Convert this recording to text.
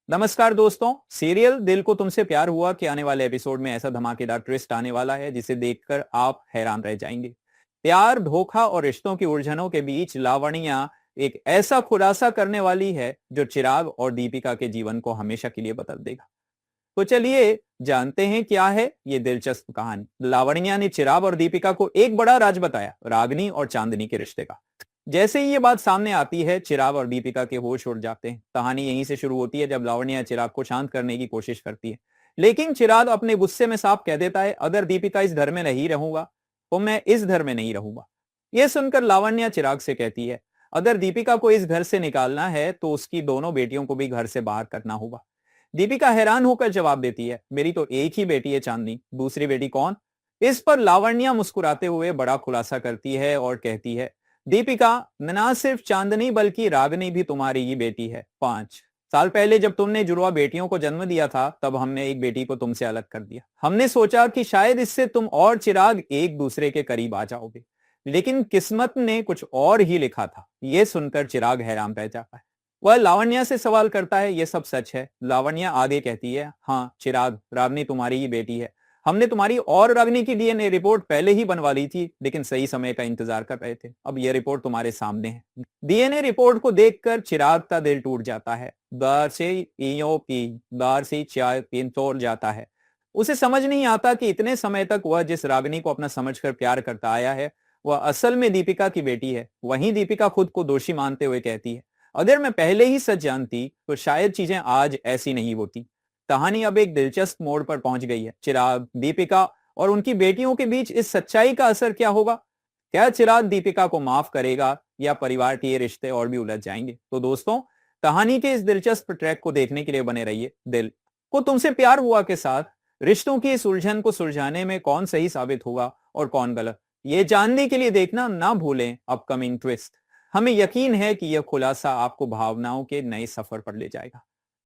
नमस्कार दोस्तों। सीरियल दिल को तुमसे प्यार हुआ के आने वाले एपिसोड में ऐसा धमाकेदार ट्विस्ट आने वाला है जिसे देखकर आप हैरान रह जाएंगे। प्यार, धोखा और रिश्तों की उलझनों के बीच लावण्या एक ऐसा खुलासा करने वाली है जो चिराग और दीपिका के जीवन को हमेशा के लिए बदल देगा। तो चलिए जानते हैं क्या है ये दिलचस्प कहानी। लावण्या ने चिराग और दीपिका को एक बड़ा राज बताया, रागनी और चांदनी के रिश्ते का। जैसे ही ये बात सामने आती है, चिराग और दीपिका के होश उड़ जाते हैं। कहानी यहीं से शुरू होती है जब लावण्या चिराग को शांत करने की कोशिश करती है, लेकिन चिराग अपने गुस्से में साफ कह देता है, अगर दीपिका इस घर में नहीं रहूंगा तो मैं इस घर में नहीं रहूंगा। यह सुनकर लावण्या चिराग से कहती है, अगर दीपिका को इस घर से निकालना है तो उसकी दोनों बेटियों को भी घर से बाहर करना होगा। दीपिका हैरान होकर जवाब देती है, मेरी तो एक ही बेटी है चांदनी, दूसरी बेटी कौन? इस पर लावण्या मुस्कुराते हुए बड़ा खुलासा करती है और कहती है, दीपिका, न सिर्फ चांदनी बल्कि रागनी भी तुम्हारी ही बेटी है। 5 साल पहले जब तुमने जुड़वा बेटियों को जन्म दिया था तब हमने एक बेटी को तुमसे अलग कर दिया। हमने सोचा कि शायद इससे तुम और चिराग एक दूसरे के करीब आ जाओगे, लेकिन किस्मत ने कुछ और ही लिखा था। यह सुनकर चिराग हैरान रह जाता है। वह लावण्या से सवाल करता है, यह सब सच है? लावण्या आगे कहती है, हाँ चिराग, रागनी तुम्हारी ही बेटी है। हमने तुम्हारी और रागनी की डीएनए रिपोर्ट पहले ही बनवा ली थी, लेकिन सही समय का इंतजार कर रहे थे। अब यह रिपोर्ट तुम्हारे सामने है। डीएनए रिपोर्ट को देखकर चिराग का दिल टूट जाता है। दार से ईयो पी दार से चाय पीन तोड़ जाता है। उसे समझ नहीं आता कि इतने समय तक वह जिस रागनी को अपना समझकर प्यार करता आया है, वह असल में दीपिका की बेटी है। वहीं दीपिका खुद को दोषी मानते हुए कहती है, अगर मैं पहले ही सच जानती तो शायद चीजें आज ऐसी नहीं होती। कहानी अब एक दिलचस्प मोड़ पर पहुंच गई है। चिराग, दीपिका और उनकी बेटियों के बीच इस सच्चाई का असर क्या होगा? क्या चिराग दीपिका को माफ करेगा या परिवार के ये रिश्ते और भी उलझ जाएंगे? तो दोस्तों, कहानी के इस दिलचस्प ट्रैक को देखने के लिए बने रहिए। दिल को तुमसे प्यार हुआ के साथ रिश्तों की इस उलझन को सुलझाने में कौन सही साबित होगा और कौन गलत, ये जानने के लिए देखना ना भूलें अपकमिंग ट्विस्ट। हमें यकीन है कि यह खुलासा आपको भावनाओं के नए सफर पर ले जाएगा।